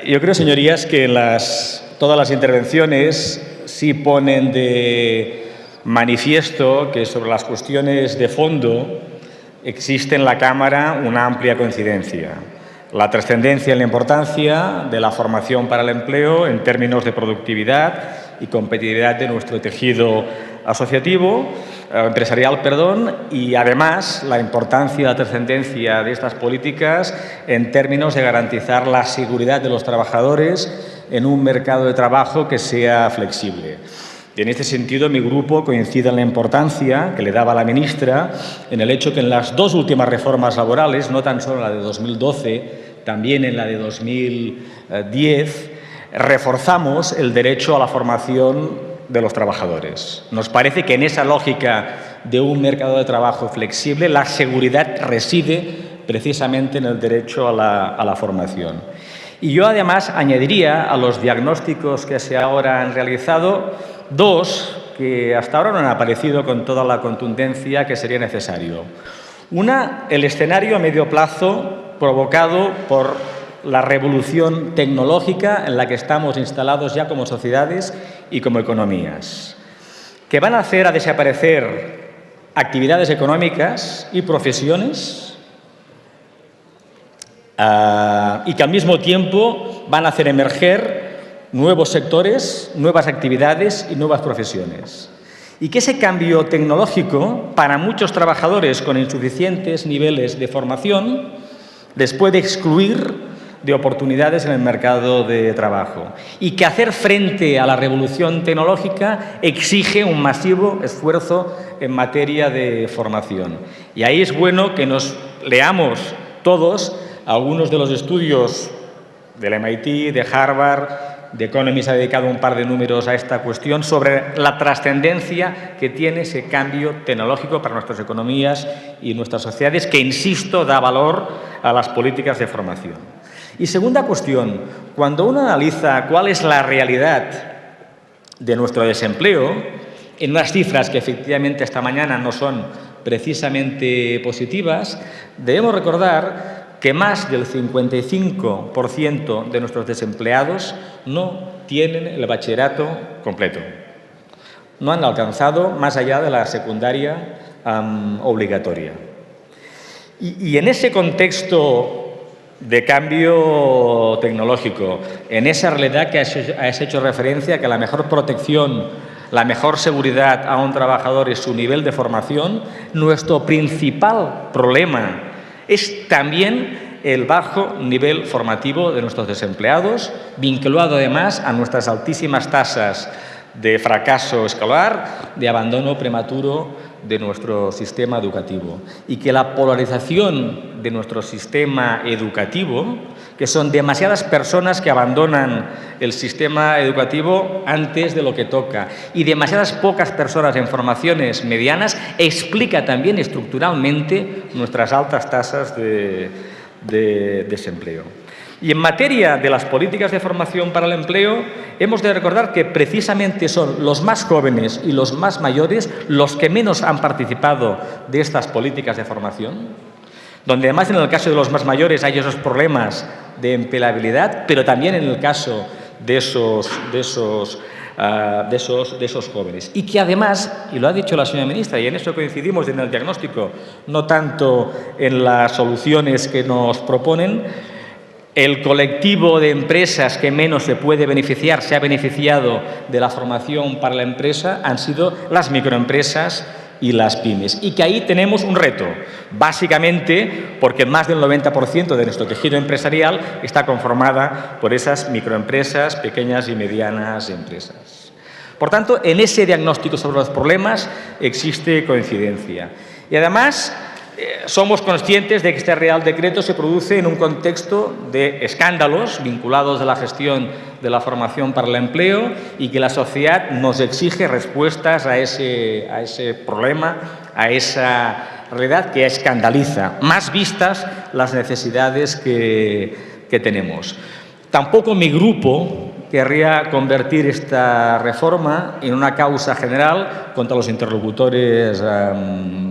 Yo creo, señorías, que todas las intervenciones sí ponen de manifiesto que sobre las cuestiones de fondo existe en la Cámara una amplia coincidencia. La trascendencia y la importancia de la formación para el empleo en términos de productividad y competitividad de nuestro tejido empresarial, y además la importancia y la trascendencia de estas políticas en términos de garantizar la seguridad de los trabajadores en un mercado de trabajo que sea flexible. Y en este sentido, mi grupo coincide en la importancia que le daba la ministra en el hecho que en las dos últimas reformas laborales, no tan solo la de 2012, también en la de 2010, reforzamos el derecho a la formación de los trabajadores. Nos parece que en esa lógica de un mercado de trabajo flexible, la seguridad reside precisamente en el derecho a la formación. Y yo, además, añadiría a los diagnósticos que hasta ahora han realizado dos que hasta ahora no han aparecido con toda la contundencia que sería necesario. Una, el escenario a medio plazo provocado por la revolución tecnológica en la que estamos instalados ya como sociedades y como economías, que van a hacer a desaparecer actividades económicas y profesiones y que al mismo tiempo van a hacer emerger nuevos sectores, nuevas actividades y nuevas profesiones. Y que ese cambio tecnológico, para muchos trabajadores con insuficientes niveles de formación, les puede excluir de oportunidades en el mercado de trabajo. Y que hacer frente a la revolución tecnológica exige un masivo esfuerzo en materia de formación. Y ahí es bueno que nos leamos todos algunos de los estudios del MIT, de Harvard, The Economist ha dedicado un par de números a esta cuestión sobre la trascendencia que tiene ese cambio tecnológico para nuestras economías y nuestras sociedades, que, insisto, da valor a las políticas de formación. Y segunda cuestión, cuando uno analiza cuál es la realidad de nuestro desempleo, en unas cifras que efectivamente esta mañana no son precisamente positivas, debemos recordar que más del 55% de nuestros desempleados no tienen el bachillerato completo. No han alcanzado más allá de la secundaria obligatoria. Y en ese contexto de cambio tecnológico, en esa realidad que has hecho referencia, que la mejor protección, la mejor seguridad a un trabajador es su nivel de formación, nuestro principal problema es también el bajo nivel formativo de nuestros desempleados, vinculado además a nuestras altísimas tasas de fracaso escolar, de abandono prematuro de nuestro sistema educativo. Y que la polarización de nuestro sistema educativo, que son demasiadas personas que abandonan el sistema educativo antes de lo que toca, y demasiadas pocas personas en formaciones medianas, explica también estructuralmente nuestras altas tasas de desempleo. Y en materia de las políticas de formación para el empleo, hemos de recordar que precisamente son los más jóvenes y los más mayores los que menos han participado de estas políticas de formación, donde además en el caso de los más mayores hay esos problemas de empleabilidad, pero también en el caso de esos jóvenes. Y que además, y lo ha dicho la señora ministra, y en eso coincidimos en el diagnóstico, no tanto en las soluciones que nos proponen, el colectivo de empresas que menos se ha beneficiado de la formación para la empresa han sido las microempresas y las pymes. Y que ahí tenemos un reto, básicamente porque más del 90% de nuestro tejido empresarial está conformada por esas microempresas, pequeñas y medianas empresas. Por tanto, en ese diagnóstico sobre los problemas existe coincidencia. Y además, somos conscientes de que este Real Decreto se produce en un contexto de escándalos vinculados a la gestión de la formación para el empleo y que la sociedad nos exige respuestas a ese problema, a esa realidad que escandaliza, más vistas las necesidades que tenemos. Tampoco mi grupo querría convertir esta reforma en una causa general contra los interlocutores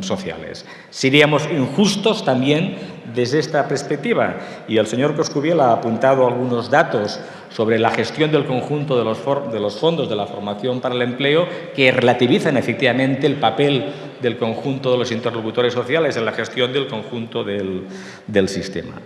sociales. Seríamos injustos también desde esta perspectiva. Y el señor Coscubiela ha apuntado algunos datos sobre la gestión del conjunto de los fondos de la formación para el empleo que relativizan efectivamente el papel del conjunto de los interlocutores sociales en la gestión del conjunto del sistema.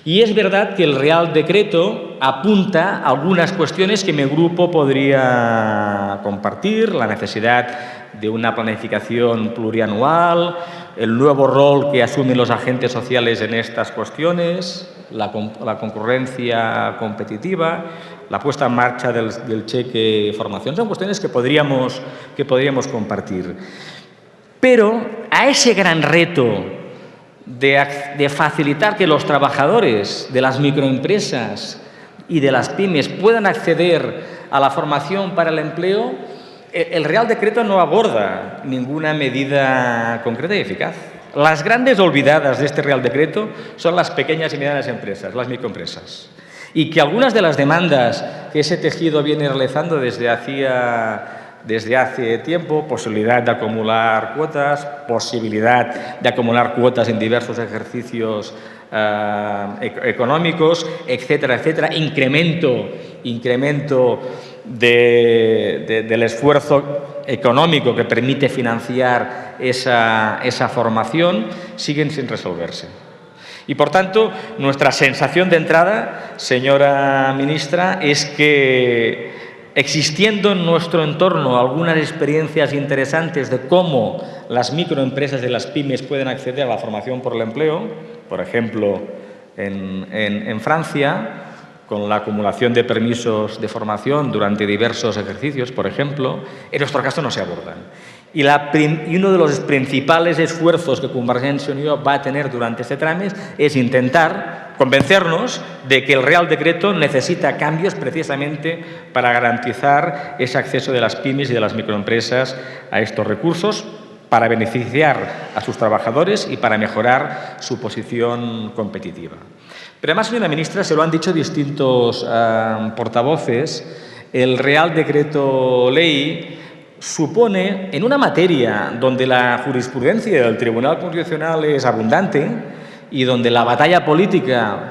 Y es verdad que el Real Decreto apunta a algunas cuestiones que mi grupo podría compartir: la necesidad de una planificación plurianual, el nuevo rol que asumen los agentes sociales en estas cuestiones, la concurrencia competitiva, la puesta en marcha del cheque formación. Son cuestiones que podríamos compartir. Pero a ese gran reto de facilitar que los trabajadores de las microempresas y de las pymes puedan acceder a la formación para el empleo, el Real Decreto no aborda ninguna medida concreta y eficaz. Las grandes olvidadas de este Real Decreto son las pequeñas y medianas empresas, las microempresas. Y que algunas de las demandas que ese tejido viene realizando desde hace tiempo, posibilidad de acumular cuotas, posibilidad de acumular cuotas en diversos ejercicios económicos, etcétera, etcétera, incremento del esfuerzo económico que permite financiar esa formación, siguen sin resolverse. Y, por tanto, nuestra sensación de entrada, señora ministra, es que, existiendo en nuestro entorno algunas experiencias interesantes de cómo las microempresas de las pymes pueden acceder a la formación por el empleo, por ejemplo, en Francia, con la acumulación de permisos de formación durante diversos ejercicios, por ejemplo, en nuestro caso no se abordan. Y uno de los principales esfuerzos que Convergència i Unió va a tener durante este trámite es intentar convencernos de que el Real Decreto necesita cambios precisamente para garantizar ese acceso de las pymes y de las microempresas a estos recursos, para beneficiar a sus trabajadores y para mejorar su posición competitiva. Pero además, señora ministra, se lo han dicho distintos portavoces, el Real Decreto Ley supone, en una materia donde la jurisprudencia del Tribunal Constitucional es abundante y donde la batalla política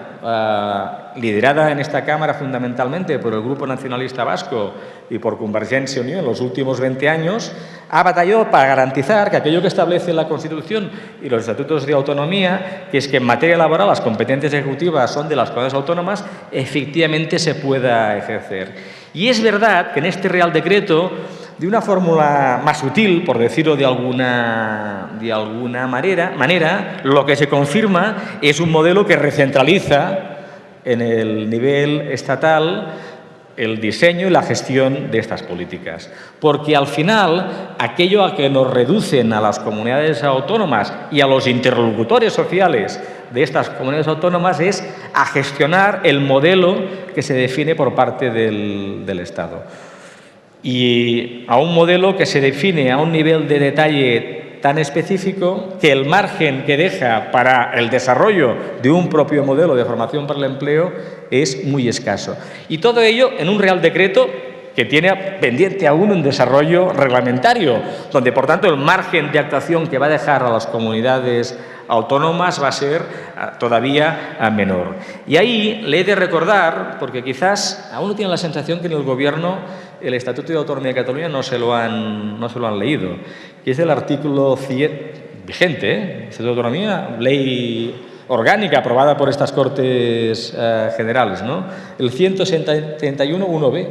liderada en esta Cámara fundamentalmente por el Grupo Nacionalista Vasco y por Convergència i Unió en los últimos 20 años, ha batallado para garantizar que aquello que establece la Constitución y los estatutos de autonomía, que es que en materia laboral las competencias ejecutivas son de las comunidades autónomas, efectivamente se pueda ejercer. Y es verdad que en este Real Decreto, de una fórmula más sutil, por decirlo de alguna manera, lo que se confirma es un modelo que recentraliza en el nivel estatal el diseño y la gestión de estas políticas. Porque al final, aquello a que nos reducen a las comunidades autónomas y a los interlocutores sociales de estas comunidades autónomas es a gestionar el modelo que se define por parte del Estado. Y a un modelo que se define a un nivel de detalle tan específico que el margen que deja para el desarrollo de un propio modelo de formación para el empleo es muy escaso. Y todo ello en un Real Decreto que tiene pendiente aún un desarrollo reglamentario, donde, por tanto, el margen de actuación que va a dejar a las comunidades autónomas va a ser todavía menor. Y ahí le he de recordar, porque quizás aún no tienen la sensación que en el Gobierno el Estatuto de Autonomía de Cataluña no se lo han leído, que es el artículo 100, vigente, Estatuto de Autonomía, ley orgánica aprobada por estas Cortes Generales, ¿no? El 171.1b,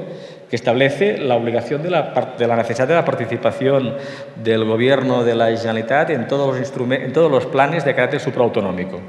que establece la obligación de la necesidad de la participación del Gobierno de la Generalitat en todos los planes de carácter supraautonómico.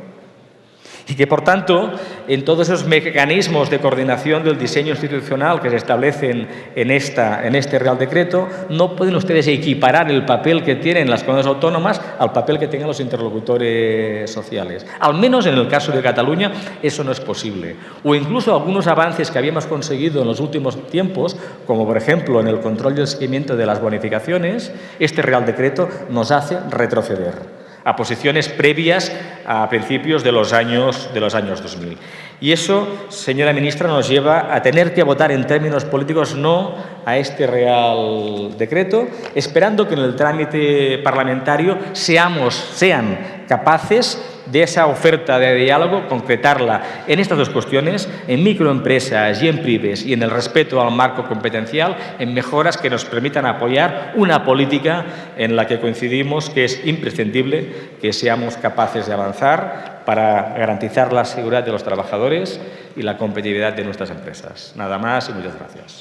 Y que, por tanto, en todos esos mecanismos de coordinación del diseño institucional que se establecen en este Real Decreto, no pueden ustedes equiparar el papel que tienen las comunidades autónomas al papel que tengan los interlocutores sociales. Al menos en el caso de Cataluña eso no es posible. O incluso algunos avances que habíamos conseguido en los últimos tiempos, como por ejemplo en el control y el seguimiento de las bonificaciones, este Real Decreto nos hace retroceder a posiciones previas a principios de los años 2000. Y eso, señora ministra, nos lleva a tener que votar en términos políticos no a este Real Decreto, esperando que en el trámite parlamentario sean capaces de esa oferta de diálogo, concretarla en estas dos cuestiones, en microempresas y en pymes, y en el respeto al marco competencial, en mejoras que nos permitan apoyar una política en la que coincidimos que es imprescindible que seamos capaces de avanzar para garantizar la seguridad de los trabajadores y la competitividad de nuestras empresas. Nada más y muchas gracias.